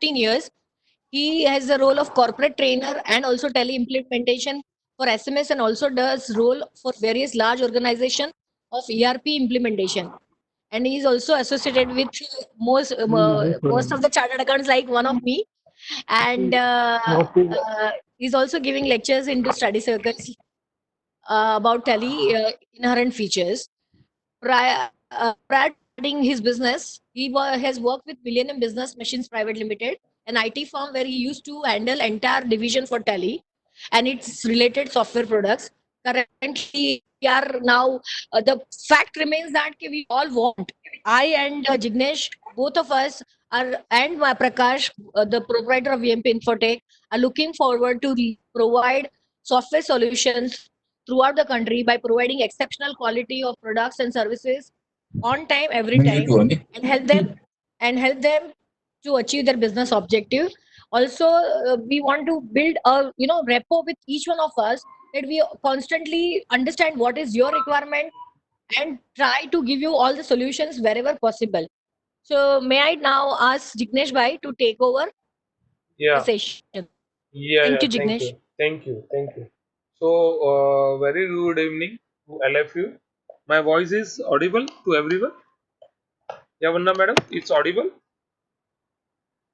15 years. He has the role of corporate trainer and also tele implementation for SMS, and also does role for various large organization of ERP implementation. And he is also associated with most of the chartered accounts, like one of me. And he's also giving lectures into study circles about tele inherent features. Prior to starting his business, he has worked with Millennium Business Machines Private Limited, an IT firm where he used to handle entire division for tele and its related software products. Currently, we are now, the fact remains that we all want, I and Jignesh, both of us are, and Prakash, the proprietor of VMP Infotech, are looking forward to provide software solutions throughout the country by providing exceptional quality of products and services on time every time, and help them to achieve their business objective. Also, we want to build a rapport with each one of us, that we constantly understand what is your requirement and try to give you all the solutions wherever possible. So may I now ask Jignesh bhai to take over the Yeah, session? yeah, Thank yeah. you, Thank Jignesh. you, thank you, thank you. So, very good evening to all of you. My voice is audible to everyone. Yeah, Vanna madam, it's audible.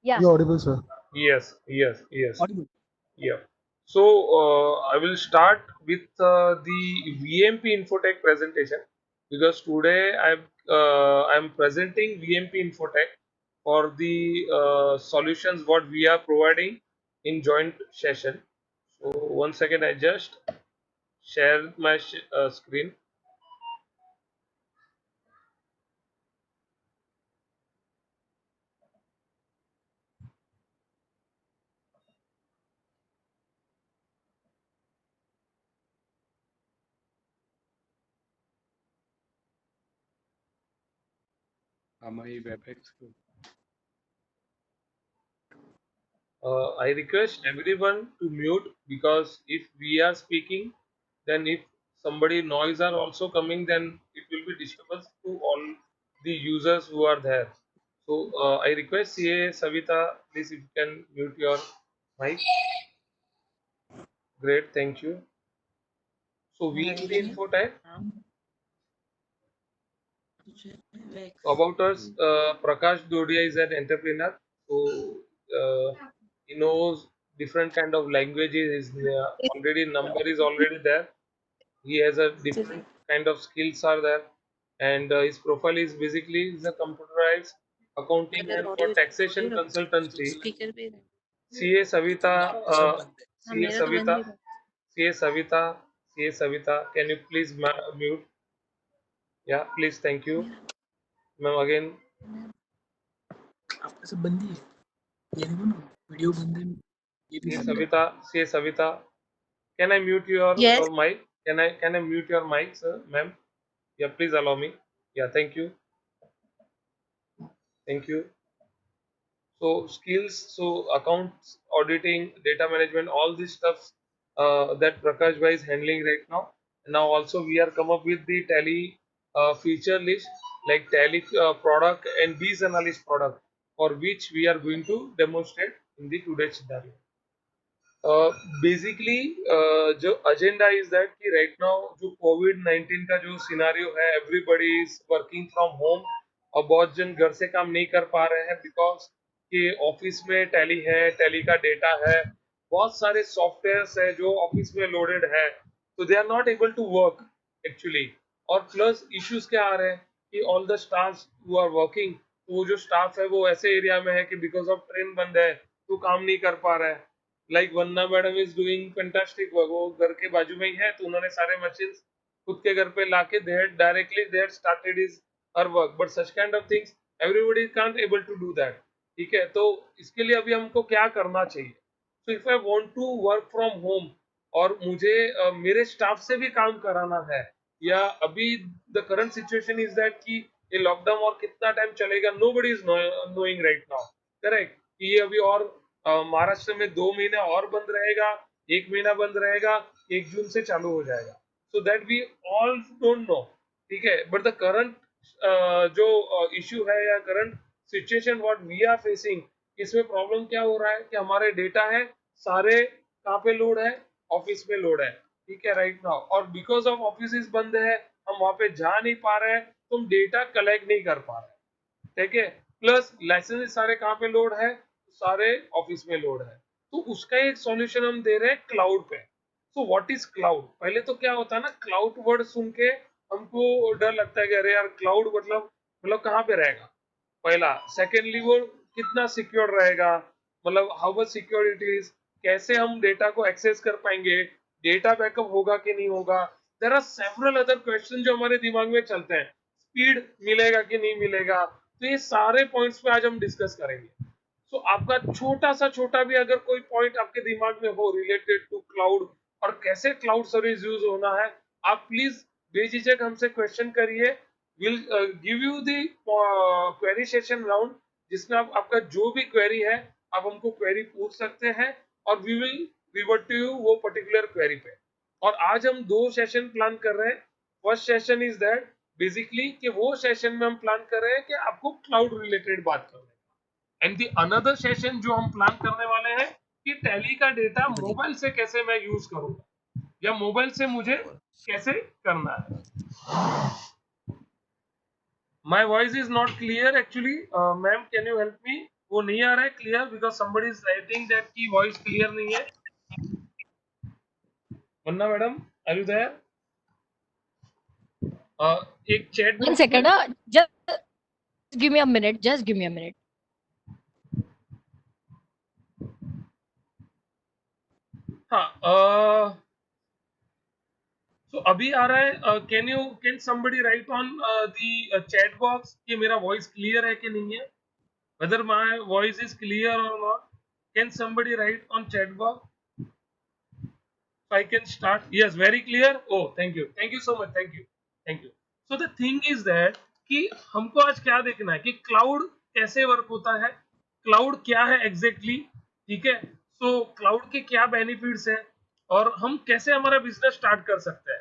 Yeah. You're audible, sir. Yes, yes, yes. Audible. Yeah. So, I will start with the VMP Infotech presentation, because today I'm presenting VMP Infotech for the solutions what we are providing in joint session. So, one second, I just share my screen. हमारी Webex को I request everyone to mute, because if we are speaking, then if somebody noise are also coming, then it will be disturbance to all the users who are there. So I request CA Savita, please if you can mute your mic. Great, thank you. So VMP Infotech, about us, Prakash Dodia is an entrepreneur. So he knows different kind of languages. His already number is already there. He has a different kind of skills are there, and his profile is basically is a computerized accounting and for taxation consultancy. CA Savita, CA Savita, CA Savita, CA Savita, can you please mute? Yeah, please, thank you, ma'am. Again, आपका सब बंदी है ये देखो ना video बंद है ये भी CA बंद है Savita, CA Savita, can I mute your Yes. mic? Can I mute your mic, sir, ma'am? Yeah, please allow me. Yeah, thank you, thank you. So skills, so accounts, auditing, data management, all this stuff that Prakash Bhai is handling right now. Now also we are come up with the Tally feature list, like Tally product and biz analyst product, for which we are going to demonstrate in the today's scenario. Basically जो agenda is that कि right now जो Covid 19 का जो scenario है, everybody is working from home, और बहुत जन घर से काम नहीं कर पा रहे हैं बिकॉज कि ऑफिस में टैली है, टैली का डेटा है, बहुत सारे सॉफ्टवेयर्स है जो ऑफिस में लोडेड है, तो they are not able to work actually. और प्लस इश्यूज क्या आ रहे हैं कि all the staff who are working, वो जो स्टाफ है वो ऐसे एरिया में है कि बिकॉज ऑफ ट्रेन बंद है तो काम नहीं कर पा रहा है। Like Vanna madam is doing fantastic work, वो घर के बाजू में ही है, तो उन्होंने सारे मशीन खुद के घर पे लाके they had started his her work, but such kind of things everybody can't able to do that. ठीक है, तो इसके लिए अभी हमको क्या करना चाहिए? So if I want to work from home, और मुझे मेरे स्टाफ से भी काम कराना है, या अभी the current situation is that कि ये लॉकडाउन और कितना टाइम चलेगा, nobody is knowing right now, correct, कि ये अभी और महाराष्ट्र में 2 महीने और बंद रहेगा, 1 महीना बंद रहेगा, 1 जून से चालू हो जाएगा, so that we all don't know. ठीक है, बट द करंट जो इश्यू है या current situation what we are facing इसमें प्रॉब्लम क्या हो रहा है कि हमारे डेटा है सारे कहाँ पे लोड है, ऑफिस में लोड है, ठीक है राइट नाउ, और बिकॉज ऑफ ऑफिस बंद है, हम वहां पे जा नहीं पा रहे हैं, तो हम डेटा कलेक्ट नहीं कर पा रहे हैं, ठीक है। प्लस लाइसेंस सारे कहाँ पे लोड है, सारे ऑफिस में लोड है, तो उसका एक सॉल्यूशन हम दे रहे हैं क्लाउड पे। So what is cloud? पहले तो क्या होता है ना, क्लाउड वर्ड सुन के हमको डर लगता है कि अरे यार क्लाउड मतलब कहाँ पे रहेगा, पहला। सेकेंडली वो कितना सिक्योर रहेगा, मतलब how much secure it is, कैसे हम डेटा को एक्सेस कर पाएंगे, डेटा बैकअप होगा कि नहीं होगा, there are several other question जो हमारे दिमाग में चलते हैं, स्पीड मिलेगा कि नहीं मिलेगा, तो ये सारे पॉइंट्स पे आज हम डिस्कस करेंगे। सो आपका छोटा भी अगर कोई पॉइंट आपके दिमाग में हो रिलेटेड टू क्लाउड और कैसे क्लाउड सर्विस यूज होना है, आप प्लीज बेझिझक हमसे क्वेश्चन करिए। Will give you the query session round, जिसमें आप आपका जो भी क्वेरी है आप हमको क्वेरी पूछ सकते हैं, और we will revert to you वो पर्टिकुलर क्वेरी पे। और आज हम 2 सेशन प्लान कर रहे हैं। First session is that basically कि वो सेशन में हम प्लान कर रहे हैं कि आपको क्लाउड रिलेटेड बात करना है, एंड दी अनदर सेशन जो हम प्लान करने वाले हैं कि टैली का डेटा मोबाइल से कैसे मैं यूज करूंगा, या मोबाइल से मुझे कैसे करना है। My voice is not clear actually, ma'am can you help me? वो नहीं आ रहा है clear because somebody is writing that की वॉइस क्लियर नहीं है। वन्ना मैडम, आर यू देयर? एक चैट 1 बॉक्स में। second, just give me a minute. Just give me a minute. हाँ, तो अभी आ रहा है, can somebody right on the chat box कि मेरा वॉइस क्लियर है कि नहीं है, whether my voice is clear or not? Can somebody write on chat box so I can start? Yes, very clear. Oh, thank you so much, thank you. So the thing is that कि हमको आज क्या देखना है कि cloud कैसे work होता है, क्लाउड क्या है एग्जैक्टली, ठीक है। सो क्लाउड के क्या बेनिफिट्स है, और हम कैसे हमारा बिजनेस स्टार्ट कर सकते हैं।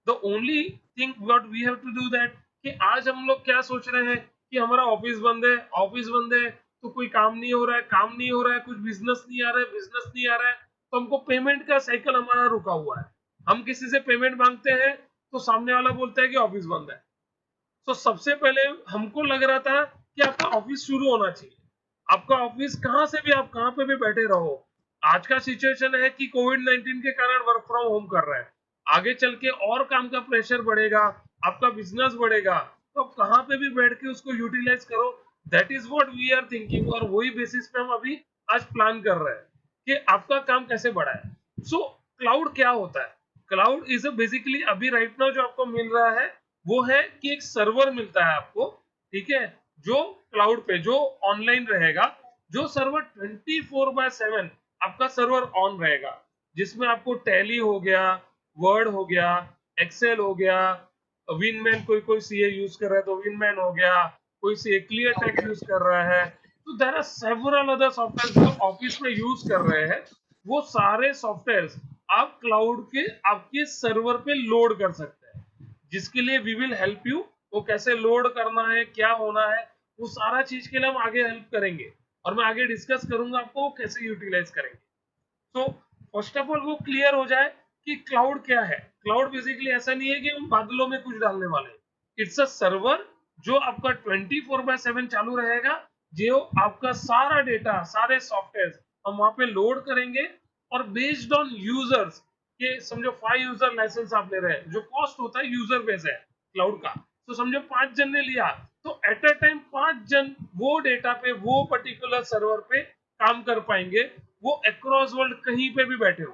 The only thing what we have to do that कि आज हम लोग क्या सोच रहे हैं कि हमारा ऑफिस बंद है, तो कोई काम नहीं हो रहा है, काम नहीं हो रहा है, कुछ बिजनेस नहीं आ रहा है, बिजनेस नहीं आ रहा है, तो हमको पेमेंट का साइकिल हमारा रुका हुआ है। हम किसी से पेमेंट मांगते हैं तो सामने वाला बोलता है कि ऑफिस बंद है। तो सबसे पहले हमको लग रहा था कि आपका ऑफिस शुरू होना चाहिए, आपका ऑफिस कहाँ से भी, आप कहाँ पे भी बैठे रहो। आज का सिचुएशन है कि कोविड-19 के कारण वर्क फ्रॉम होम कर रहे हैं, आगे चल के और काम का प्रेशर बढ़ेगा, आपका बिजनेस बढ़ेगा, तो आप कहाँ पे भी बैठ के उसको यूटिलाइज करो। That is what we are thinking, और वही बेसिस पे हम अभी आज प्लान कर रहे हैं कि आपका काम कैसे बढ़ाए। सो क्लाउड क्या होता है? क्लाउड इज बेसिकली अभी राइट नाउ जो आपको मिल रहा है वो है कि एक सर्वर मिलता है आपको, ठीक है, जो क्लाउड पे जो ऑनलाइन रहेगा, जो सर्वर 24/7 आपका सर्वर ऑन रहेगा, जिसमें आपको टैली हो गया, वर्ड हो गया, एक्सेल हो गया, विनमैन, कोई कोई सीए यूज कर रहा है तो विनमैन हो गया, कोई सीए क्लियर टेक्स्ट यूज कर रहा है, तो there are several other software जो ऑफिस में यूज कर रहे हैं। वो सारे सॉफ्टवेयर आप क्लाउड के आपके सर्वर पे लोड कर सकते हैं, जिसके लिए वी विल हेल्प यू। वो कैसे लोड करना है, क्या होना है, वो सारा चीज के लिए हम आगे हेल्प करेंगे, और मैं आगे डिस्कस करूंगा आपको कैसे यूटिलाइज करेंगे। तो फर्स्ट ऑफ ऑल वो क्लियर हो जाए कि क्लाउड क्या है। क्लाउड बेसिकली ऐसा नहीं है कि हम बादलों में कुछ डालने वाले हैं, इट्स अ सर्वर जो आपका 24/7 चालू रहेगा, जो आपका सारा डेटा, सारे सॉफ्टवेयर हम वहां पे लोड करेंगे, और बेस्ड ऑन यूजर्स के, समझो 5 यूजर लाइसेंस आप ले रहे हैं, जो कॉस्ट होता है यूजर बेस है क्लाउड का, तो समझो 5 जन ने लिया, तो एट अ टाइम 5 जन वो डेटा पे, वो पर्टिकुलर सर्वर पे काम कर पाएंगे, वो अक्रॉस वर्ल्ड कहीं पे भी बैठे हो,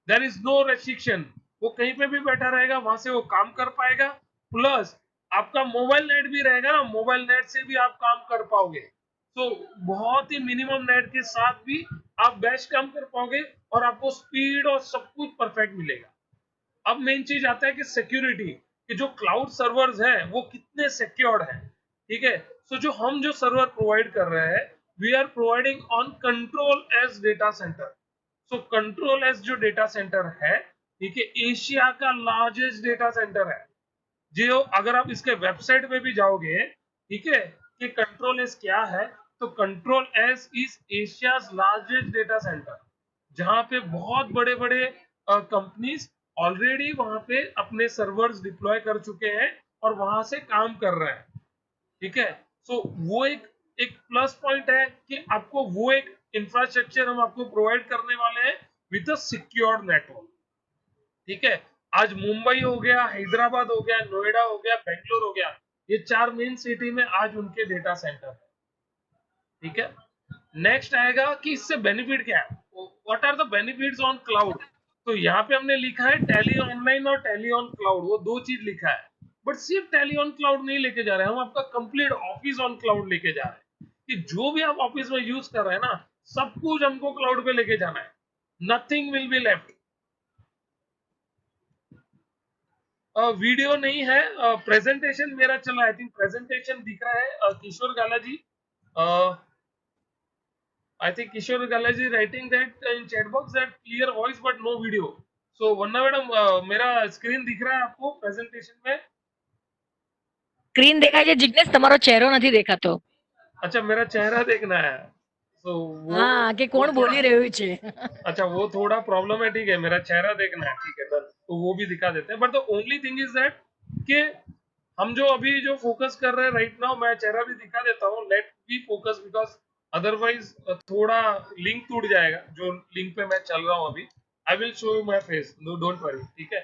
देयर इज नो रेस्ट्रिक्शन, वो कहीं पे भी बैठा रहेगा, वहां से वो काम कर पाएगा। प्लस आपका मोबाइल नेट भी रहेगा ना, मोबाइल नेट से भी आप काम कर पाओगे, तो बहुत ही मिनिमम नेट के साथ भी आप बेस्ट काम कर पाओगे, और आपको स्पीड और सब कुछ परफेक्ट मिलेगा। अब मेन चीज आता है कि सिक्योरिटी, कि जो क्लाउड सर्वर्स है वो कितने सिक्योर्ड है, ठीक है। सो जो सर्वर प्रोवाइड कर रहे हैं, we are providing on control edge data centre. So control edge जो डेटा सेंटर है, ठीक है, एशिया का लार्जेस्ट डेटा सेंटर है। जो अगर आप इसके वेबसाइट पे भी जाओगे, ठीक है, कि कंट्रोल एज क्या है, तो control S is Asia's largest data centre, जहां पे बहुत बड़े बड़े कंपनीज ऑलरेडी वहां पे अपने सर्वर्स डिप्लॉय कर चुके हैं और वहां से काम कर रहे हैं। ठीक है, सो वो एक एक प्लस पॉइंट है कि आपको वो एक इंफ्रास्ट्रक्चर हम आपको प्रोवाइड करने वाले हैं विद अ सिक्योर नेटवर्क। ठीक है, आज मुंबई हो गया, हैदराबाद हो गया, नोएडा हो गया, बेंगलोर हो गया, ये 4 मेन सिटी में आज उनके डेटा सेंटर है। ठीक है, नेक्स्ट आएगा कि इससे बेनिफिट क्या है, what are the benefits on cloud. तो यहाँ पे हमने लिखा है टैली ऑनलाइन और टैली ऑन क्लाउड, वो दो चीज लिखा है, बट सिर्फ टैली ऑन क्लाउड नहीं लेके जा रहे हैं हम, आपका कंप्लीट ऑफिस ऑन क्लाउड लेके जा रहे हैं कि जो भी आप ऑफिस में यूज कर रहे हैं ना, सब कुछ हमको क्लाउड पे लेके जाना है, nothing will be left. Video नहीं है, प्रेजेंटेशन मेरा चला, आई थिंक प्रेजेंटेशन दिख रहा है किशोर गाला जी, I think Kishore Galaji writing that in chat box that clear voice but no video. So वरना मैडम मेरा स्क्रीन दिख रहा है आपको प्रेजेंटेशन में? સ્ક્રીન દેખાય છે જિગ્નેશ, તમારો ચહેરો નથી દેખાતો. अच्छा, मेरा चेहरा देखना है, so वो હા, કે वो કોણ थोड़ा, બોલી રહ્યું છે. अच्छा वो थोड़ा प्रॉब्लमेटिक है, मेरा चेहरा देखना है, ठीक है डन, तो वो भी दिखा देते हैं, but the only thing is that कि हम जो अभी जो फोकस कर रहे हैं राइट नाउ, मैं चेहरा भी दिखा देता हूँ, let be focus, because otherwise थोड़ा लिंक टूट जाएगा जो लिंक पे मैं चल रहा हूँ अभी। I will show you my face, don't worry, ठीक है।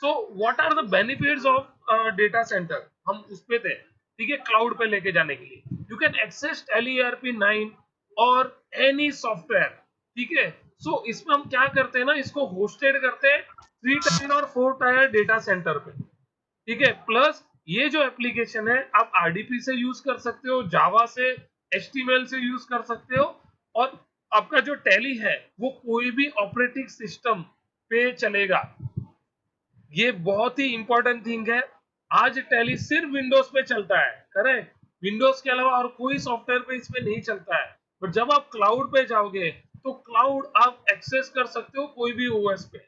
So what are the benefits of data centre, हम उस पे थे, ठीक है, क्लाउड पे लेके जाने के लिए you can access Tally ERP 9 और एनी सॉफ्टवेयर। ठीक है, सो इसमें हम क्या करते हैं ना, इसको होस्टेड करते हैं 3 टायर और 4 टायर डेटा सेंटर पे। ठीक है, प्लस ये जो एप्लीकेशन है आप आरडीपी से यूज कर सकते हो, जावा से, एचटीएमएल से यूज कर सकते हो, और आपका जो टैली है वो कोई भी ऑपरेटिंग सिस्टम पे चलेगा। ये बहुत ही इंपॉर्टेंट थिंग है, आज टैली सिर्फ विंडोज पे चलता है, करेक्ट, विंडोज के अलावा और कोई सॉफ्टवेयर पे इसमें नहीं चलता है, बट जब आप क्लाउड पे जाओगे तो क्लाउड आप एक्सेस कर सकते हो कोई भी ओएस पे।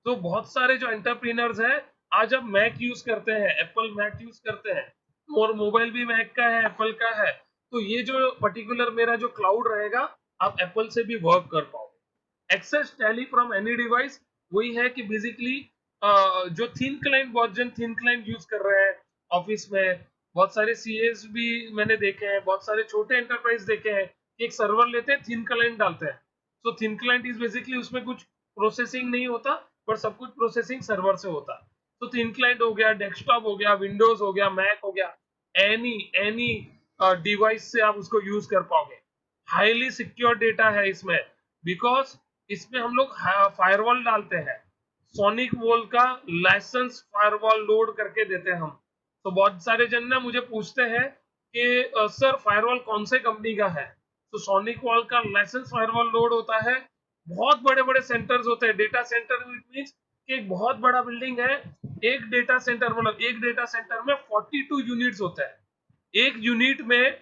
तो बहुत सारे जो एंटरप्रीनर्स हैं आज अब मैक यूज करते हैं, एप्पल मैक यूज करते हैं, और मोबाइल भी मैक का है, एप्पल का है, तो ये जो पर्टिकुलर मेरा जो क्लाउड रहेगा आप एप्पल से भी वर्क कर पाओगे। Access Tally from any device, वही है कि बेसिकली जो thin client version thin client use कर रहे हैं ऑफिस में, बहुत सारे सीएस भी मैंने देखे हैं, बहुत सारे छोटे एंटरप्राइज देखे हैं कि एक सर्वर लेते हैं, थिन क्लाइंट डालते हैं। So thin client is basically उसमें कुछ प्रोसेसिंग नहीं होता, पर सब कुछ प्रोसेसिंग सर्वर से होता है। तो थिन क्लाइंट हो गया, डेस्कटॉप हो गया, विंडोज हो गया, मैक हो गया, एनी एनी डिवाइस से आप उसको यूज कर पाओगे। हाईली सिक्योर डेटा है इसमें, बिकॉज इसमें हम लोग फायरवॉल डालते हैं, सोनिक वॉल का लाइसेंस फायरवॉल लोड करके देते हैं हम। तो बहुत सारे जन ना मुझे पूछते हैं कि सर फायरवॉल कौन से कंपनी का है, तो सोनिक वॉल का लाइसेंस फायरवॉल लोड होता है। बहुत बड़े बड़े सेंटर्स होते हैं, डेटा सेंटर मीन्स कि एक बहुत बड़ा बिल्डिंग है, एक डेटा सेंटर मतलब एक डेटा सेंटर में 42 यूनिट्स होते हैं, एक यूनिट में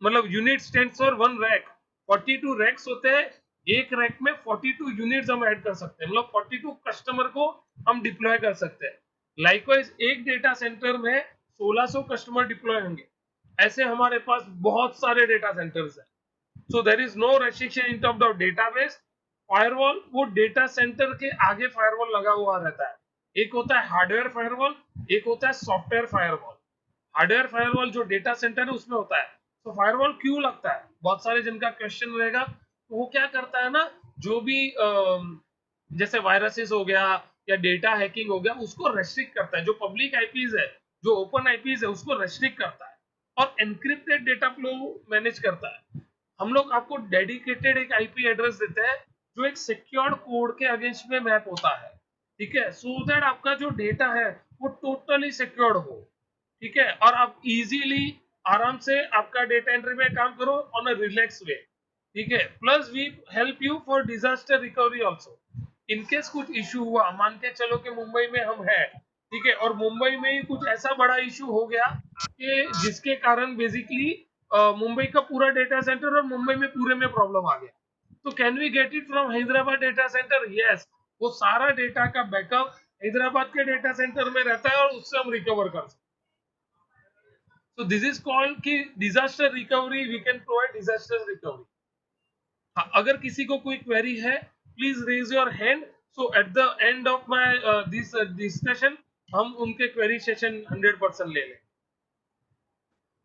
मतलब unit stands for one rack, 42 racks होते हैं, एक रैक में 42 यूनिट्स हम ऐड कर सकते हैं, मतलब 42 कस्टमर को हम डिप्लॉय कर सकते हैं। लाइकवाइज एक डेटा सेंटर में 1600 कस्टमर डिप्लॉय होंगे, ऐसे हमारे पास बहुत सारे डेटा सेंटर्स हैं। So there is no restriction in terms of database. Firewall वो डेटा सेंटर के आगे फायरवॉल लगा हुआ रहता है, एक होता है हार्डवेयर फायरवॉल, एक होता है सॉफ्टवेयर फायरवॉल। हार्डवेयर फायरवॉल जो डेटा सेंटर है उसमें होता है। तो फायरवॉल क्यों लगता है, बहुत सारे जिनका क्वेश्चन रहेगा, तो वो क्या करता है ना, जो भी जैसे वायरसेस हो गया या डेटा हैकिंग हो गया उसको रेस्ट्रिक्ट करता है, जो पब्लिक आईपीज है, जो ओपन आईपीज है उसको रेस्ट्रिक्ट करता है, और एनक्रिप्टेड डेटा फ्लो मैनेज करता है। हम लोग आपको डेडिकेटेड एक आईपी एड्रेस देते हैं जो एक सिक्योर्ड कोड के अगेंस्ट में मैप होता है। ठीक है, सो दैट आपका जो डेटा है वो टोटली सिक्योर्ड हो। ठीक है, और आप इजीली आराम से आपका डेटा एंट्री में काम करो ऑन अ रिलैक्स वे। ठीक है, plus we help you for disaster recovery also. In case कुछ इशू हुआ, मान के चलो कि मुंबई में हम हैं, ठीक है, और मुंबई में ही कुछ ऐसा बड़ा इशू हो गया कि जिसके कारण बेसिकली मुंबई का पूरा डेटा सेंटर और मुंबई में पूरे में प्रॉब्लम आ गया, तो can we get it from Hyderabad data centre? Yes, वो सारा डेटा का बैकअप हैदराबाद के डेटा सेंटर में रहता है और उससे हम रिकवर कर सकते हैं। So this is called कि disaster recovery, we can provide disaster recovery. अगर किसी को कोई क्वेरी है, please raise your hand, so at the end of my this discussion हम उनके क्वेरी सेशन 100% ले लें.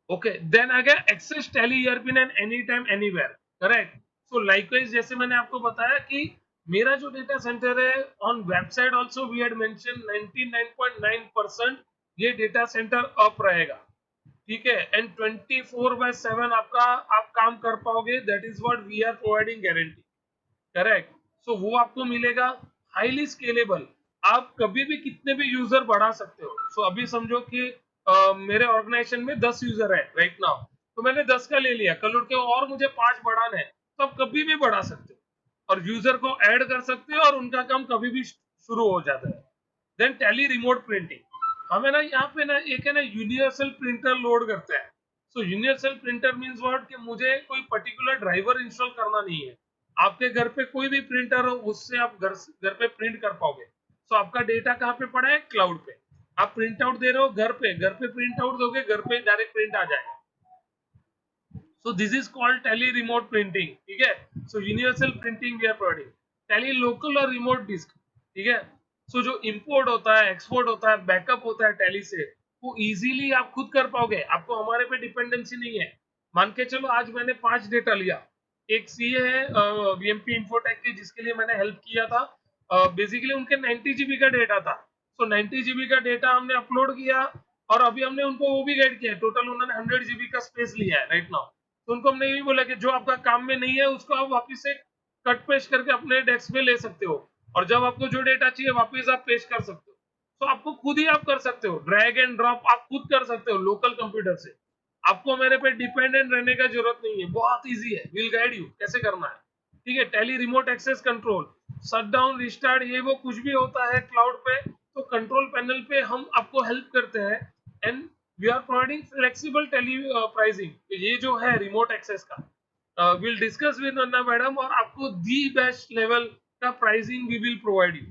ओके, देन आ गया access Tally ERP and any time anywhere, correct. So likewise जैसे मैंने आपको बताया कि मेरा जो डेटा सेंटर है on website also we had mention 99.9% ये डेटा सेंटर अप रहेगा, ठीक है, एंड 24/7 आपका आप काम कर पाओगे, that is what we are providing guarantee, correct. So वो आपको मिलेगा, हाईली स्केलेबल, आप कभी भी कितने भी यूजर बढ़ा सकते हो. सो अभी समझो कि मेरे ऑर्गेनाइजेशन में 10 यूजर है राइट नाउ, तो मैंने 10 का ले लिया, कल उठ के और मुझे 5 बढ़ाना है, तो आप कभी भी बढ़ा सकते हो और यूजर को ऐड कर सकते हो और उनका काम कभी भी शुरू हो जाता है. देन टैली रिमोट प्रिंटिंग, हमें ना यहाँ पे ना एक है ना यूनिवर्सल प्रिंटर लोड करता है. So universal printer means what कि मुझे कोई पर्टिकुलर ड्राइवर इंस्टॉल करना नहीं है, आपके घर पे कोई भी प्रिंटर हो उससे आप घर पे प्रिंट कर पाओगे. सो आपका डेटा कहाँ पे पड़ा है, क्लाउड पे, आप प्रिंट आउट दे रहे हो घर पे प्रिंट आउट दोगे, घर पे डायरेक्ट प्रिंट आ जाएगा. So this is called tele remote printing, ठीक है. So universal printing we are providing. Tele local और remote disk, ठीक है. So जो import होता है, export होता है, बैकअप होता है tele से, वो easily आप खुद कर पाओगे, आपको हमारे पे डिपेंडेंसी नहीं है. मान के चलो आज मैंने 5 डेटा लिया, एक सीए है वीएमपी इंफोटेक की जिसके लिए मैंने हेल्प किया था, बेसिकली उनके 90 जीबी का डेटा था. सो 90 जीबी का डेटा हमने अपलोड किया और अभी हमने उनको वो भी गाइड किया, टोटल उन्होंने 100 जीबी का स्पेस लिया है राइट नाउ. तो उनको हमने ये भी बोला कि जो आपका काम में नहीं है उसको आप वापस से कट पेस्ट करके अपने डेस्क में ले सकते हो, और जब आपको जो डेटा चाहिए वापस आप पेस्ट कर सकते हो. तो आपको खुद ही आप कर सकते हो, ड्रैग एंड ड्रॉप आप खुद कर सकते हो लोकल कंप्यूटर से, आपको मेरे पे डिपेंडेंट रहने का जरूरत नहीं है, बहुत इजी है, विल गाइड यू कैसे करना है, ठीक है. Tally remote access control, shut down restart, ये वो कुछ भी होता है क्लाउड पे तो कंट्रोल पैनल पे हम आपको हेल्प करते हैं. And we are providing flexible Tally pricing, ये जो है रिमोट एक्सेस का will discuss with Anna madam, और आपको दी बेस्ट लेवल का pricing we will provide you,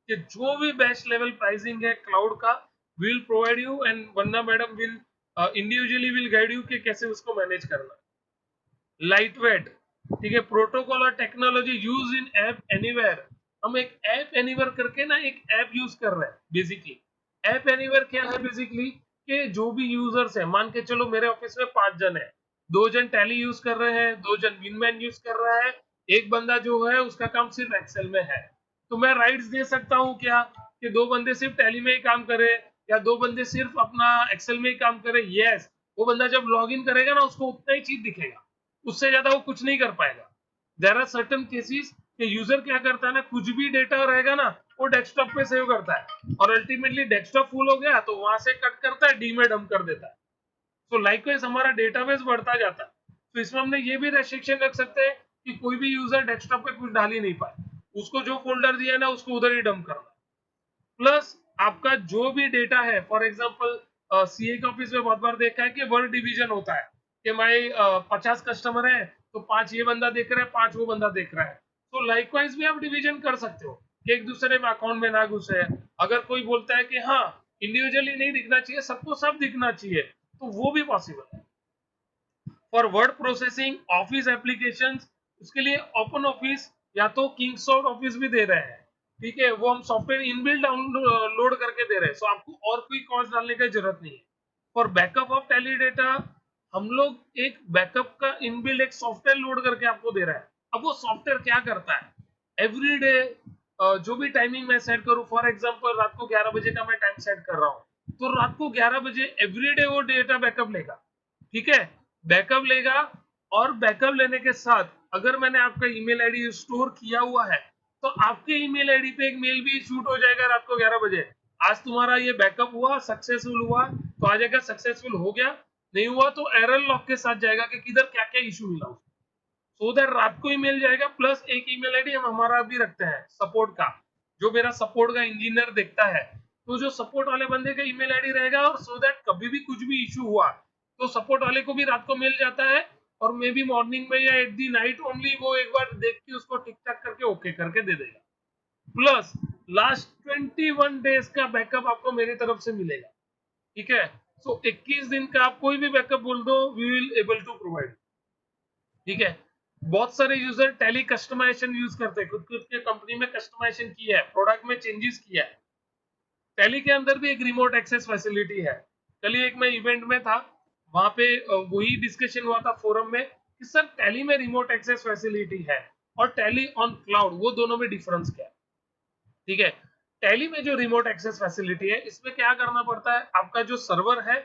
कि जो भी बेस्ट लेवल प्राइसिंग है क्लाउड का will provide you, and Vanna madam will individually will guide you कि कैसे उसको मैनेज करना. लाइट वेट, ठीक है, प्रोटोकॉल और technology use in app anywhere, हम एक ऐप एनीवेयर करके ना एक ऐप यूज कर रहे हैं. बेसिकली ऐप एनीवेयर क्या है, बेसिकली कि जो भी यूजर्स है, मान के चलो मेरे ऑफिस में 5 जन है, 2 जन टैली यूज कर रहे हैं, 2 जन विनमैन यूज कर रहा है, एक बंदा जो है उसका काम सिर्फ एक्सेल में है, तो मैं राइट्स दे सकता हूँ क्या कि 2 बंदे सिर्फ टैली में ही काम करे या 2 बंदे सिर्फ अपना एक्सेल में ही काम करे. यस, वो बंदा जब लॉग इन करेगा ना उसको उतना ही चीज दिखेगा, उससे ज्यादा वो कुछ नहीं कर पाएगा. देयर आर सर्टेन केसेस कि यूजर क्या करता है ना, कुछ भी डेटा रहेगा ना वो डेस्कटॉप पे सेव करता है और अल्टीमेटली डेस्कटॉप फुल हो गया तो वहां से कट करता है, डी में डंप कर देता है. तो लाइकवाइज हमारा डेटाबेस बढ़ता जाता है. तो इसमें हमने ये भी रेस्ट्रिक्शन रख सकते हैं कि कोई भी यूजर डेस्कटॉप पे कुछ डाल ही नहीं पाए, उसको जो फोल्डर दिया है ना उसको उधर ही डंप करना. प्लस आपका जो भी डेटा है, फॉर एग्जांपल सीए के ऑफिस में बहुत बार देखा है कि वर्क डिवीजन होता है कि भाई 50 कस्टमर है तो 5 ये बंदा देख रहा है, 5 वो बंदा देख रहा है. तो लाइकवाइज भी आप डिवीजन कर सकते हो कि एक दूसरे में अकाउंट में ना घुसे. अगर कोई बोलता है कि हाँ इंडिविजुअली नहीं दिखना चाहिए, सबको सब दिखना चाहिए, तो वो भी पॉसिबल है. For word processing office application, उसके लिए ओपन ऑफिस या तो किंगसॉफ्ट ऑफिस भी दे रहे हैं, ठीक है, वो हम सॉफ्टवेयर इनबिल्ट डाउनलोड करके दे रहे हैं, सो आपको और कोई कॉस्ट डालने की जरूरत नहीं है. For backup of tally data, हम लोग एक बैकअप का इनबिल्ट एक सॉफ्टवेयर लोड करके आपको दे रहा है. अब वो सॉफ्टवेयर क्या करता है, एवरी डे जो भी टाइमिंग मैं सेट करूं, फॉर एग्जांपल रात को 11 बजे का मैं टाइम सेट कर रहा हूं, तो रात को 11 बजे एवरी डे वो डेटा बैकअप लेगा, ठीक है, बैकअप लेगा. और बैकअप लेने के साथ अगर मैंने आपका ईमेल आईडी स्टोर किया हुआ है तो आपके ईमेल आईडी पे एक मेल भी शूट हो जाएगा रात को 11 बजे, आज तुम्हारा ये बैकअप हुआ, सक्सेसफुल हुआ, तो आ जाएगा सक्सेसफुल हो गया, नहीं हुआ तो एरर लॉग के साथ जाएगा कि किधर क्या क्या इशू मिला, सो दैट रात को ही मिल जाएगा. प्लस एक ईमेल आईडी हम हमारा भी रखते हैं सपोर्ट का, जो मेरा सपोर्ट का इंजीनियर देखता है, तो जो सपोर्ट वाले बंदे का ईमेल आईडी रहेगा, और सो दैट कभी भी कुछ भी इशू हुआ तो सपोर्ट वाले को भी रात को मिल जाता है, और मे बी मॉर्निंग में या एट दी नाइट ओनली वो एक बार देख के उसको टिक टाक करके ओके करके दे देगा. प्लस लास्ट 21 डेज का बैकअप आपको मेरी तरफ से मिलेगा, ठीक है. सो 21 दिन का आप कोई भी बैकअप बोल दो, we will able to provide. ठीक है, बहुत सारे यूजर टैली कस्टमाइजेशन यूज करते हैं, खुद खुद के कंपनी में कस्टमाइजेशन किया है, प्रोडक्ट में चेंजेस किया है। टैली के अंदर भी एक रिमोट एक्सेस फैसिलिटी है। कल ही एक मैं इवेंट में था, वहां पे वही डिस्कशन हुआ था फोरम में कि सर टैली में रिमोट एक्सेस फैसिलिटी है और टैली ऑन क्लाउड, वो दोनों में डिफरेंस क्या है। ठीक है, टैली में जो रिमोट एक्सेस फैसिलिटी है, इसमें क्या करना पड़ता है, आपका जो सर्वर है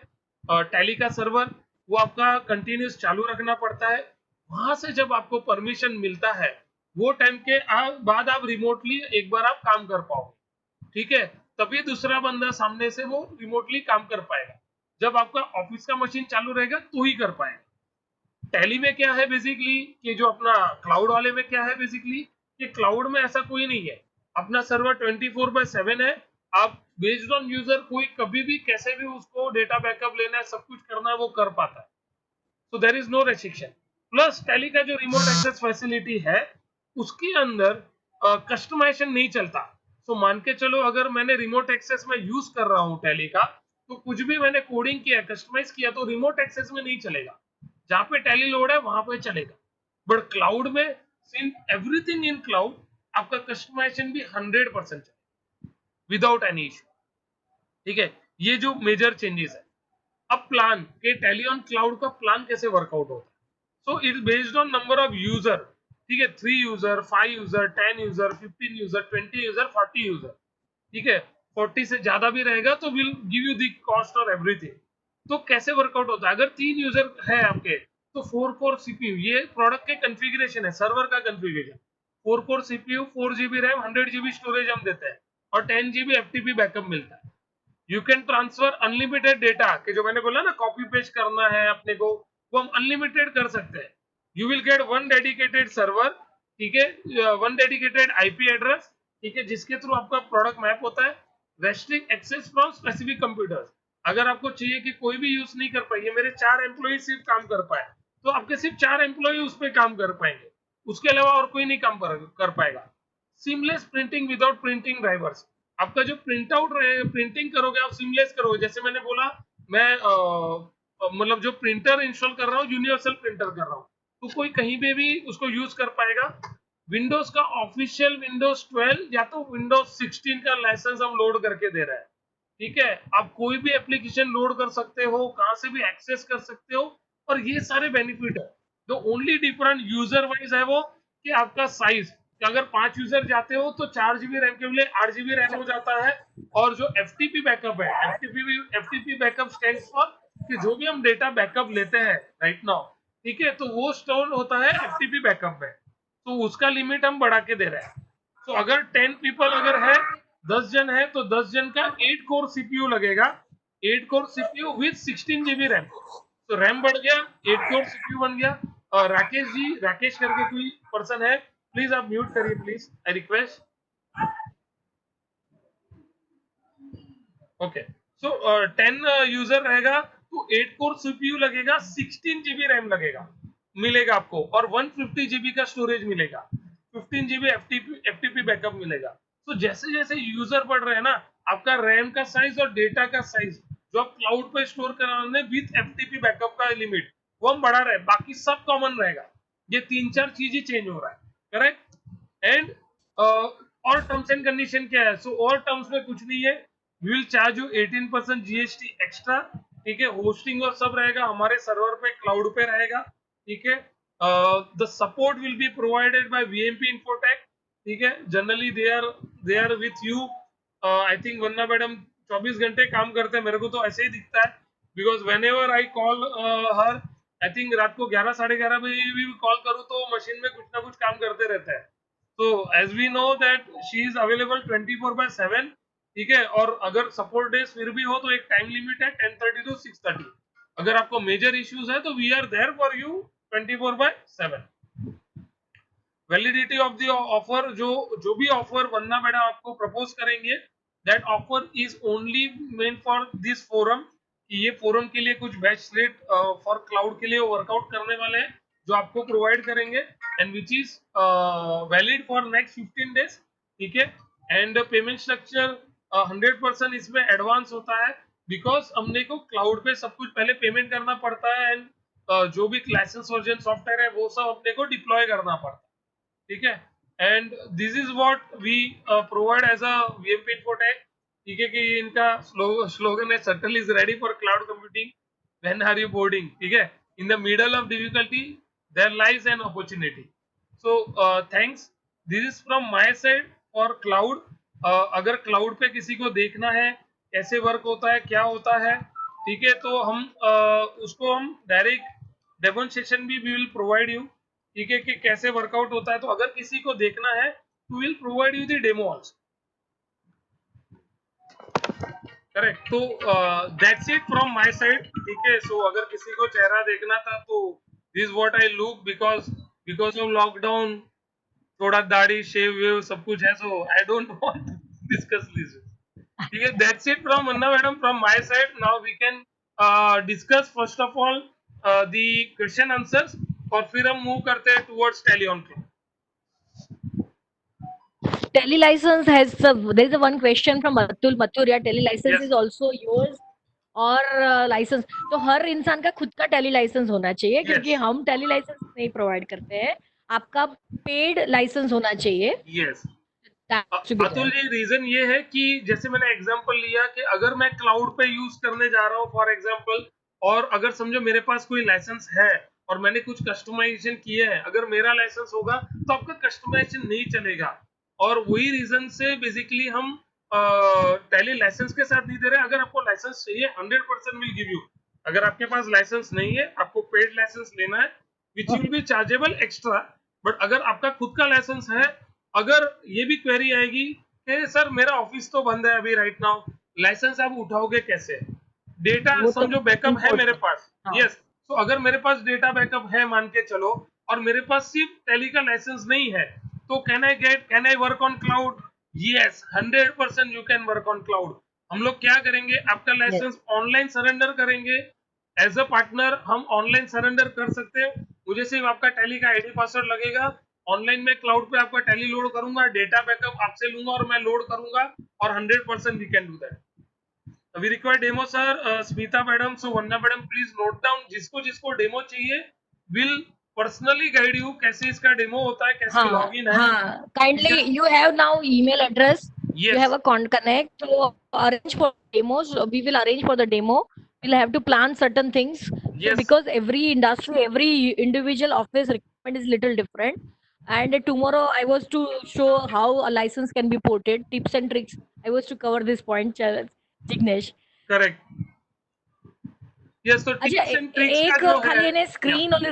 टैली का सर्वर, वो आपका कंटिन्यूस चालू रखना पड़ता है। वहां से जब आपको परमिशन मिलता है, वो टाइम के बाद आप रिमोटली एक बार आप काम कर पाओगे। ठीक है, तभी दूसरा बंदा सामने से वो रिमोटली काम कर पाएगा। जब आपका ऑफिस का मशीन चालू रहेगा तो ही कर पाएगा। टैली में क्या है बेसिकली, कि जो अपना क्लाउड वाले में क्या है बेसिकली, कि क्लाउड में ऐसा कोई नहीं है, अपना सर्वर 24/7 है। आप बेस्ड ऑन यूजर कोई कभी भी कैसे भी उसको डेटा बैकअप लेना है, सब कुछ करना है, वो कर पाता है। So there is no restriction. Plus Tally का जो रिमोट एक्सेस फैसिलिटी है, उसके अंदर कस्टमाइजेशन नहीं चलता। सो मान के चलो अगर मैंने रिमोट एक्सेस में यूज कर रहा हूँ टैली का, तो कुछ भी मैंने कोडिंग किया, कस्टमाइज किया, तो रिमोट एक्सेस में नहीं चलेगा। जहां पे टैली लोड है वहां पे चलेगा। बट क्लाउड में सिंस एवरीथिंग इन क्लाउड, आपका कस्टमाइजेशन भी 100% चलेगा विदाउट एनी इशू। ठीक है, ये जो मेजर चेंजेस है। अब प्लान के टैली ऑन क्लाउड का प्लान कैसे वर्कआउट होता है, so it based on number of user. ठीक है, 3 user, 5 user, 10 user, 15 user, 20 user, 40 user. ठीक है, 40 से ज्यादा भी रहेगा तो will give you the cost और एवरीथिंग। तो कैसे वर्कआउट होता है, अगर 3 यूजर है आपके, तो 4 कोर सीपीयू, ये प्रोडक्ट के कॉन्फ़िगरेशन है, सर्वर का configuration. 4 core CPU, 4 GB RAM, 100 GB storage हम देते हैं और 10 जीबी एफटीपी बैकअप मिलता है। You can transfer unlimited data, कि जो मैंने बोला ना कॉपी पेस्ट करना है अपने को, वो हम अनलिमिटेड कर सकते हैं। You will get one dedicated server. ठीक है, वन डेडिकेटेड आईपी एड्रेस। ठीक है, जिसके थ्रू आपका प्रोडक्ट मैप होता है। Restrict access from specific computers. अगर आपको चाहिए कि कोई भी यूज नहीं कर पाएंगे, मेरे 4 एम्प्लॉय सिर्फ काम कर पाए, तो आपके सिर्फ 4 एम्प्लॉय उस पर काम कर पाएंगे, उसके अलावा और कोई नहीं काम कर पाएगा। Seamless printing without printing drivers. आपका जो प्रिंट आउट प्रिंटिंग करोगे आप सीमलेस करोगे। जैसे मैंने बोला, मैं मतलब जो प्रिंटर इंस्टॉल कर रहा हूँ, यूनिवर्सल प्रिंटर कर रहा हूँ, तो कोई कहीं पे भी उसको यूज कर पाएगा। विंडोज का ऑफिशियल विंडोज 12 या तो विंडोज 16 का लाइसेंस हम लोड करके दे रहे हैं। ठीक है, आप कोई भी एप्लीकेशन लोड कर सकते हो, कहां से भी एक्सेस कर सकते हो, और ये सारे बेनिफिट है। जो ओनली डिफरेंट यूजर वाइज है वो, कि आपका साइज, कि अगर 5 यूजर जाते हो तो 4 जीबी रैम के बजाय 8 जीबी रैम हो जाता है। और जो एफटीपी बैकअप है, एफटीपी बैकअप स्टैंड्स फॉर कि जो भी हम डेटा बैकअप लेते हैं राइट नाउ, ठीक है, तो वो स्टोर होता है एफटीपी बैकअप में। तो उसका लिमिट हम बढ़ा के दे रहे हैं। तो अगर 10 पीपल अगर है, 10 जन है, तो 10 जन का 8 कोर सीपीयू लगेगा। 8 core CPU with 16 GB RAM. तो रैम बढ़ गया, 8 कोर सीपीयू बन गया। और राकेश जी, राकेश करके कोई पर्सन है, प्लीज आप म्यूट करिए please, I request. Okay, so 10 user रहेगा तो 8 कोर सीपीयू लगेगा, 16 जीबी रैम लगेगा, मिलेगा आपको, और 150 जीबी का स्टोरेज मिलेगा, 15 जीबी एफटीपी बैकअप मिलेगा। तो जैसे जैसे यूजर बढ़ रहे हैं ना, आपका रैम का साइज और डेटा का साइज जो आप क्लाउड पे स्टोर कराने विद एफटीपी बैकअप का लिमिट, वो हम बढ़ा रहे हैं, बाकी सब कॉमन रहेगा। ये 3-4 चीज ही चेंज हो रहा है, करेक्ट। एंड और टर्म्स एंड कंडीशन क्या है, सो और टर्म्स में कुछ नहीं है। We will charge you 18% GST extra. ठीक है, होस्टिंग और सब रहेगा हमारे सर्वर पे, क्लाउड पे रहेगा। ठीक है, the support will be provided by VMP Infotech. ठीक है, generally they are with you. I think Vanna madam 24 घंटे काम करते हैं, मेरे को तो ऐसे ही दिखता है, because when ever I call her, I think रात को 11 साढ़े 11 बजे भी कॉल करूँ तो मशीन में कुछ ना कुछ काम करते रहता है। तो as we know that she is available 24/7। ठीक है, और अगर सपोर्ट डेज फिर भी हो तो एक टाइम लिमिट है 10:30 to 6:30। अगर आपको मेजर इश्यूज है तो we are there for you 24/7। Validity of the offer, जो भी ऑफर वंदना मैडम आपको प्रपोज करेंगे, that offer is only meant for this forum. कि ये फोरम के लिए कुछ बैच स्लेट फॉर क्लाउड के लिए वर्कआउट करने वाले हैं, जो आपको प्रोवाइड करेंगे, and which is valid for next 15 days. ठीक है, एंड पेमेंट स्ट्रक्चर 100% इसमें एडवांस होता है। बिकॉज हमने को क्लाउड पे सब कुछ पहले पेमेंट करना पड़ता है एंड जो भी लाइसेंस वर्जन सॉफ्टवेयर है वो सब अपने को डिप्लॉय करना पड़ता है, ठीक है। And this is what we provide as a VMP Infotech, ठीक है, कि इनका स्लोगन है सर्टल is ready for cloud computing when are you boarding, ठीक है। In the middle of difficulty there lies an opportunity. So thanks, this is from my side for cloud. अगर cloud पे किसी को देखना है कैसे वर्क होता है, क्या होता है, ठीक है, तो हम उसको हम डायरेक्ट डेमोन्स्ट्रेशन भी वी विल प्रोवाइड यू, ठीक है, कि कैसे वर्कआउट होता है। तो अगर किसी को देखना है we will provide you the demo also, correct. तो that's it from my side, ठीक है। सो अगर किसी को चेहरा देखना था तो this what I look, because of lockdown थोड़ा दाढ़ी शेव वेव सब कुछ है, so I don't want to discuss this, ठीक है। That's it from Anna madam from my side. Now we can discuss first of all the question answers, और फिर हम मूव करते हैं towards Tally on cloud. Tele license has there is a one question from Atul Mathuria. Tele license Yes. is also yours और licence तो हर इंसान का खुद का टेली लाइसेंस होना चाहिए, क्योंकि Yes. हम टेली लाइसेंस नहीं प्रोवाइड करते हैं। आपका पेड लाइसेंस होना चाहिए। Yes. That has to be Atul there. जी, रीजन ये है कि जैसे मैंने एग्जांपल लिया कि अगर मैं क्लाउड पे यूज करने जा रहा हूँ फॉर एग्जांपल, और अगर समझो मेरे पास कोई लाइसेंस है और मैंने कुछ कस्टमाइजेशन किए हैं, अगर मेरा लाइसेंस होगा तो आपका कस्टमाइजेशन नहीं चलेगा। और वही रीजन से बेसिकली हम टैली लाइसेंस के साथ नहीं दे रहे। अगर आपको लाइसेंस चाहिए 100% विल गिव यू। अगर आपके पास लाइसेंस नहीं है, आपको पेड लाइसेंस लेना है which will be chargeable extra. But अगर आपका खुद का लाइसेंस है, अगर ये भी क्वेरी आएगी कि सर मेरा ऑफिस तो बंद है अभी राइट नाउ, लाइसेंस आप उठाओगे कैसे? डेटा वो तो समझो बैकअप है मेरे important पास, हाँ। यस। तो अगर मेरे पास डेटा बैकअप है मान के चलो, और मेरे पास सिर्फ टैली का लाइसेंस नहीं है, तो can I work on cloud? Yes, 100% you can work on cloud. हम लोग क्या करेंगे, आपका Yes. लाइसेंस ऑनलाइन सरेंडर करेंगे। एज अ पार्टनर हम ऑनलाइन सरेंडर कर सकते हैं। मुझे सिर्फ आपका टैली का आईडी पासवर्ड लगेगा, ऑनलाइन में क्लाउड पे आपका टैली लोड करूंगा, डेटा बैकअप आपसे लूंगा और मैं लोड करूंगा, और 100% we can do that. We require demo sir, Smita madam. So Vanna madam please note down, जिसको जिसको डेमो चाहिए विल पर्सनली गाइड यू कैसे इसका डेमो होता है, कैसे हाँ लॉगिन है, हाँ, ठीक काइंडली है। You have now email address, you yes, have a connect, so arrange for demos. We will arrange for the demo. We'll have to plan certain things, so yes, because every industry, every individual office requirement is little different. And tomorrow I was to show how a license can be ported, tips and tricks. I was to cover this point, Jignesh. Correct. Yes, तो अच्छा, tips and tricks का एक जो है, खाली ने या screen और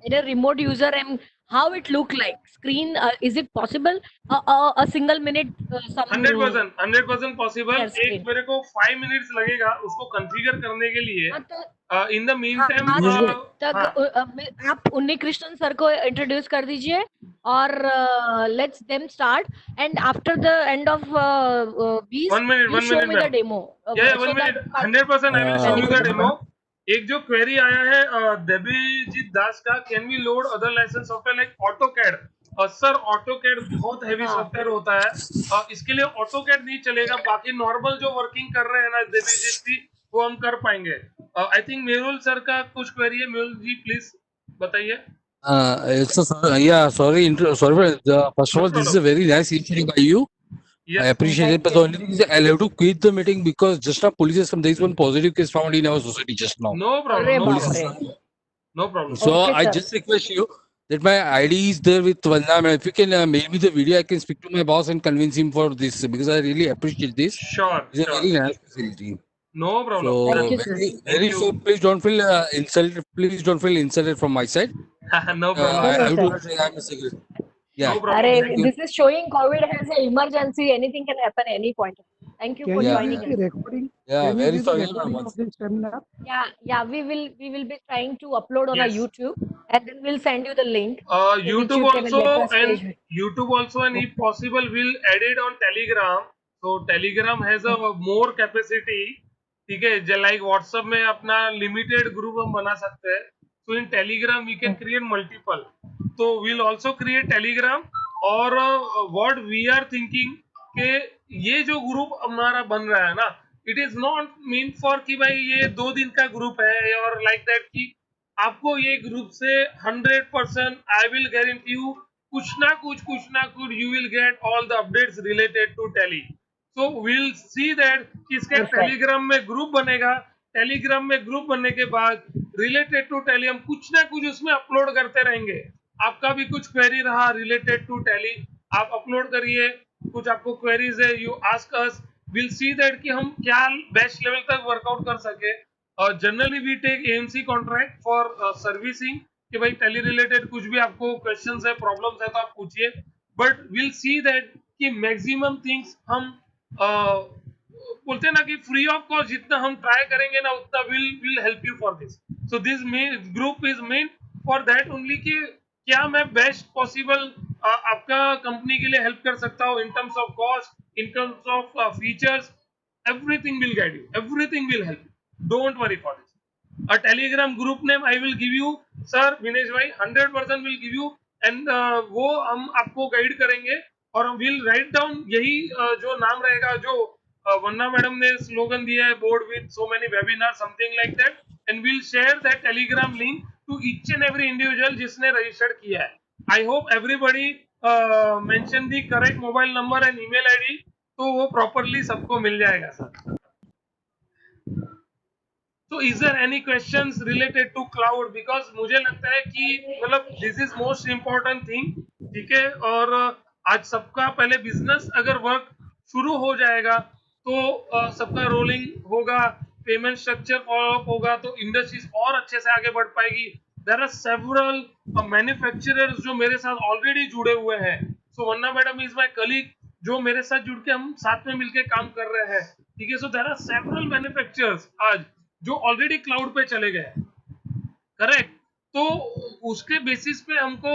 in a remote user, and how it look like screen, is it possible a single minute some 100% possible. share एक screen? मेरे को 5 मिनट्स लगेगा उसको कॉन्फ़िगर करने के लिए। हाँ तो इन द मीन टाइम, हाँ, Yes, तब तक हाँ, आप उन्नी कृष्णन सर को इंट्रोड्यूस कर दीजिए और let's them start, and after the end of 20 1 minute, you 1 show minute me the ma'am. Demo या 1 so that minute, 100% I will show you the benefit demo. होगा। एक जो क्वेरी आया है देवीजीत दास का, can we load other licence software like AutoCAD? Sir AutoCAD बहुत heavy हाँ software होता है, इसके लिए ऑटोकैड नहीं चलेगा। बाकी नॉर्मल जो वर्किंग कर रहे हैं ना देवीजीत जी, वो हम कर पाएंगे। आई थिंक मेहुल सर का कुछ क्वेरी है, मेहुल जी प्लीज बताइए। yeah, sorry, sorry. First of no all, this is a problem. very nice initiative by you. I yes, appreciate it. Thank But the you. only thing is, I'll have to quit the meeting because just now police has come. There is one positive case found in our society just now. No problem, अरे no Police बाप is रे, problem, no problem. So okay I sir. just request you that my ID is there with Vandana. Ma'am. If you can mail me the video, I can speak to my boss and convince him for this because I really appreciate this. Sure, It's a sure, very nice facility. No So problem, thank done. You sir. very, thank very you. so please don't feel insulted. Please don't feel insulted from my side. No problem, No, I, no, I would sir. like to say I'm a secret. No Yeah. Problem, अरे, thank you. this is showing COVID has an emergency. Anything can happen any point. Thank you Can for you Yeah. give joining the us. recording? Yeah. Can you Very give the sorry. recording of this seminar? Yeah, we will be trying to upload on our Yes. YouTube, and then we'll send you the link through which YouTube you can also, let us and page. if possible, will add it on Telegram. So Telegram has a more capacity. ठीक है, like WhatsApp में अपना limited group हम बना सकते हैं। So in Telegram we can create multiple, तो we'll also create Telegram. और व्हाट वी आर थिंकिंग कि ये जो ग्रुप हमारा बन रहा है ना, it is not mean for कि भाई ये 2 दिन का ग्रुप है और लाइक दैट कि आपको ये ग्रुप से 100% आई विल गारंटी यू कुछ ना कुछ you will get all the updates related to Tally. So will see that कि इसका एक Perfect. टेलीग्राम में ग्रुप बनेगा। टेलीग्राम में ग्रुप बनने के बाद रिलेटेड टू टैली हम कुछ ना कुछ उसमें अपलोड करते रहेंगे। आपका भी कुछ क्वेरी रहा रिलेटेड टू टैली, आप अपलोड करिए। कुछ आपको क्वेरीज है, you ask us, will see that कि हम क्या बेस्ट लेवल तक वर्कआउट कर सके। और generally we take AMC contract for servicing कि भाई टैली रिलेटेड कुछ भी आपको क्वेश्चंस है, प्रॉब्लम्स है तो आप पूछिए। बट विल सी दैट कि मैक्सिमम थिंग्स हम बोलते हैं ना कि फ्री ऑफ कॉस्ट जितना हम ट्राई करेंगे ना उतना will help you for this. So this group is main for that only कि क्या मैं बेस्ट पॉसिबल आपका कंपनी के लिए हेल्प कर सकता हूँ इन terms of cost, in terms of features. Everything will guide you, everything will help you, don't worry for this. a telegram group name I will give you, sir Vinesh भाई 100% will give you। And वो हम आपको guide करेंगे और हम will write down यही जो नाम रहेगा जो वन्ना मैडम ने स्लोगन दिया है, board with so many webinar something like that, and will share that Telegram link to each and every individual जिसने रजिस्टर्ड किया है। I hope everybody mention the correct mobile number and email ID, तो वो properly सबको मिल जाएगा sir. तो is there any questions related to cloud? Because मुझे लगता है कि मतलब this is most important thing, ठीक है। और आज सबका पहले बिजनेस अगर वर्क शुरू हो जाएगा तो सबका रोलिंग होगा, पेमेंट स्ट्रक्चर फॉलो अप होगा तो इंडस्ट्रीज और अच्छे से आगे बढ़ पाएगी। देयर आर सेवरल मैन्युफैक्चरर्स जो मेरे साथ ऑलरेडी जुड़े हुए हैं। सो Vanna madam is my colleague जो मेरे साथ जुड़ के हम साथ में मिलके काम कर रहे हैं, ठीक है। So there are several manufacturers आज जो ऑलरेडी क्लाउड पे चले गए, करेक्ट। तो उसके बेसिस पे हमको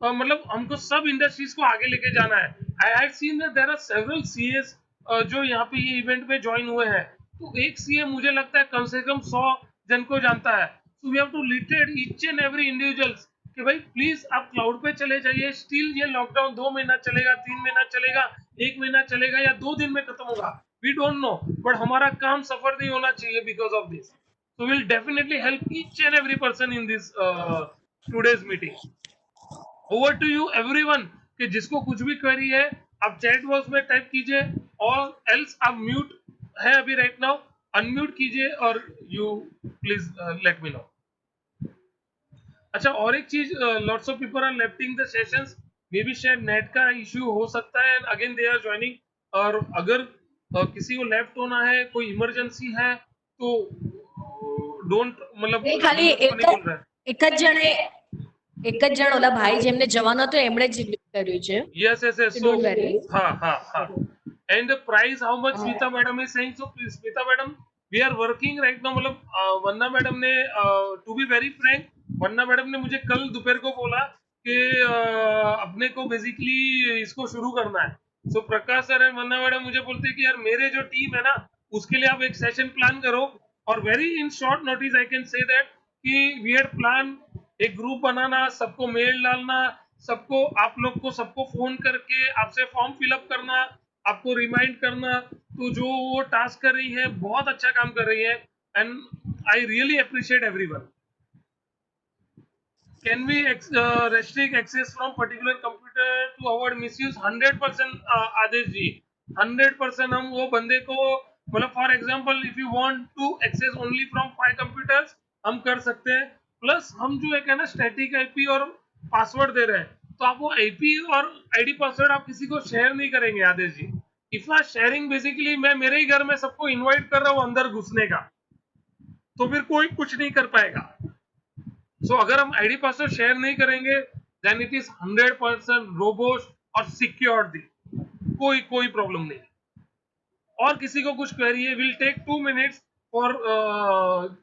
मतलब हमको सब इंडस्ट्रीज को आगे लेके जाना है। I have seen that there are several CS जो यहाँ पे ये इवेंट में ज्वाइन हुए हैं। तो एक सीए मुझे लगता है कम से कम 100 जन को जानता है। So we have to literate each and every individuals कि भाई प्लीज आप क्लाउड पे चले जाइए। स्टिल ये लॉकडाउन 2 महीना चलेगा, 3 महीना चलेगा, 1 महीना चलेगा या 2 दिन में खत्म होगा, वी डोंट नो, बट हमारा काम सफर नहीं होना चाहिए because of this. So we'll definitely help each and every person in this today's meeting. Over to you everyone कि जिसको कुछ भी क्वेरी है आप चैट बॉक्स में टाइप कीजिए और एल्स आप म्यूट है अभी राइट नाउ, अनम्यूट कीजिए और you please let me know. अच्छा और एक चीज, lots of people are lefting the sessions, may be शायद नेट का इश्यू हो सकता है, अगेन दे आर ज्वाइनिंग। और अगर किसी को लेफ्ट होना है, कोई इमरजेंसी है तो ડોન્ટ મતલબ નહીં, ખાલી હિંમત તો નહીં બોલ रहा है। એક જ જણ ઓલા ભાઈ જેમને જવાનો હતો એમણે જ કર્યું છે. Yes, yes, yes. So So, don't worry. ha. And the price, how much Smita madam is saying? So, Smita madam, we are working right now. मतलब वन्ना मैडम ने to be very frank, Vanna madam ने मुझे कल दोपहर को बोला कि अपने को बेसिकली इसको शुरू करना है। सो प्रकाश सर एंड वन्ना मैडम मुझे बोलते हैं कि यार मेरे जो टीम है ना उसके लिए आप एक सेशन प्लान करो। और very in short notice I can say that कि वी हैड प्लान एक ग्रुप बनाना, सबको मेल डालना, सबको आप लोग को सबको फोन करके आपसे फॉर्म फिलअप करना, आपको रिमाइंड करना। तो जो वो टास्क कर रही है बहुत अच्छा काम कर रही है and I really appreciate everyone. Can we restrict access from particular computer to avoid misuse? 100% Adesh ji, 100% हम वो बंदे को मतलब for example if you want to access only from 5 computers हम कर सकते हैं। प्लस हम जो एक है ना स्टैटिक आईपी और पासवर्ड दे रहे हैं, तो आप वो आईपी और आईडी पासवर्ड आप किसी को शेयर नहीं करेंगे आदेश जी। इफ आर शेयरिंग बेसिकली मैं मेरे ही घर में सबको इनवाइट कर रहा हूँ अंदर घुसने का, तो फिर कोई कुछ नहीं कर पाएगा। सो अगर हम आईडी पासवर्ड शेयर नहीं करेंगे देन इट इज 100% रोबोस्ट और सिक्योर्ड दी, कोई प्रॉब्लम नहीं। और किसी को कुछ क्वेरी है, will take 2 minutes for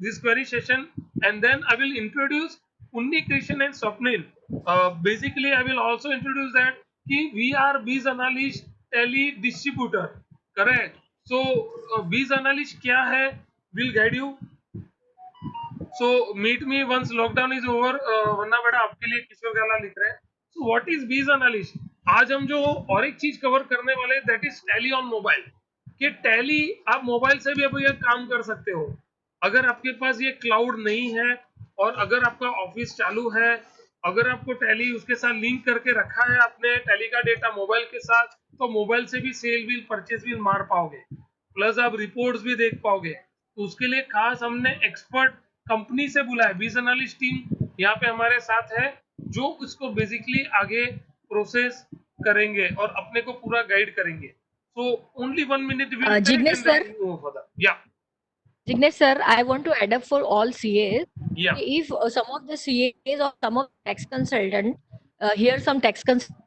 this query session and then I will introduce Unni Krishna and Swapnil. Basically I will also introduce that कि we are Biz Analyst Tally distributor, correct. So Biz Analyst क्या है will guide you. So meet me once lockdown is over. Vanna बेटा आपके लिए किशोर गाला लिख रहे हैं। So what is बीज एनालिस्ट? आज हम जो और एक चीज कवर करने वाले that is tally on mobile, कि टैली आप मोबाइल से भी अब ये काम कर सकते हो। अगर आपके पास ये क्लाउड नहीं है और अगर आपका ऑफिस चालू है, अगर आपको टैली उसके साथ लिंक करके रखा है आपने टैली का डेटा मोबाइल के साथ, तो मोबाइल से भी सेल बिल परचेज बिल मार पाओगे, प्लस आप रिपोर्ट्स भी देख पाओगे। तो उसके लिए खास हमने एक्सपर्ट कंपनी से बुलाया, बीज एनालिस्ट टीम यहाँ पे हमारे साथ है, जो इसको बेसिकली आगे प्रोसेस करेंगे और अपने को पूरा गाइड करेंगे। So only 1 minute we'll take Jignesh and then sir, we move further. Yeah, Jignesh sir, I want to add up for all CAs. yeah. If some of the CAs or some of the tax consultant here some tax consultant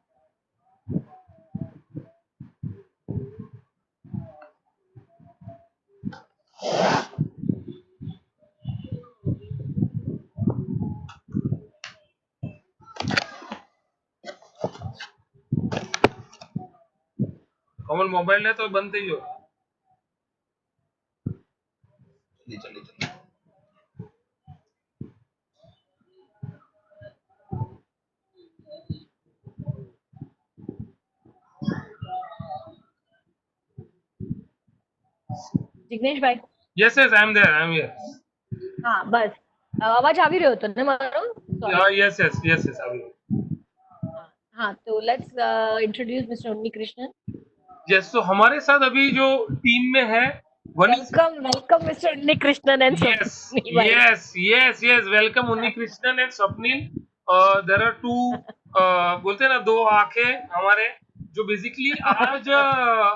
Kamal mobile है तो बनते ही हो। चलिए चलिए। Jignesh भाई, Yes, yes, I am there. I am here. हाँ बस आवाज આવી રહ્યો હતો ને મારો? Sorry. Yes, yes, yes, yes. I will. हाँ तो let's introduce Mr. Unni Krishnan. Yes, so हमारे साथ अभी जो टीम में है one is Welcome Mr. Unni Krishnan and yes, Swapnil bhai. yes. Welcome Unni Krishnan and Swapnil. There are two बोलते हैं ना दो आंखें हमारे, जो बेसिकली आज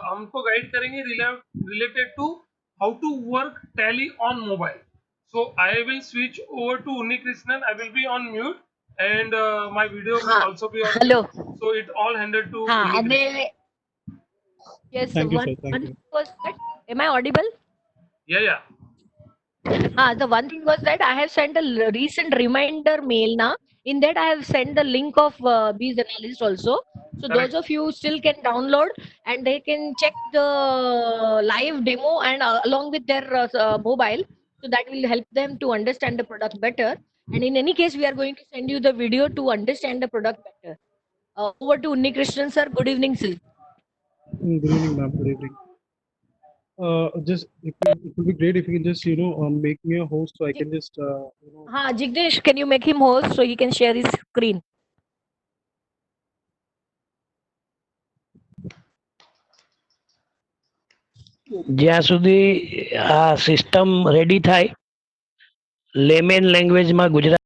हमको गाइड करेंगे related to how to work Tally on mobile. So I will switch over to Unni Krishnan. I will be on mute and my video will हाँ, also be on hello. mute. So it all handed to हाँ, Unni and Krishnan. yes, Thank you, one sir. Thank you. was that. Am I audible? Yeah. The one thing was that I have sent a recent reminder mail now. In that, I have sent the link of Bees Analyst also. So Correct. those of you still can download and they can check the live demo and along with their mobile. So that will help them to understand the product better. And in any case, we are going to send you the video to understand the product better. Over to Unni Krishnan sir. Good evening, sir. Good evening, ma'am. Good evening. Just it would be great if you can just make me a host so I can just Jignesh, can you make him host so he can share his screen? જ્યાં સુધી આ system ready થાય લેમેન લેંગ્વેજમાં ગુજરાતી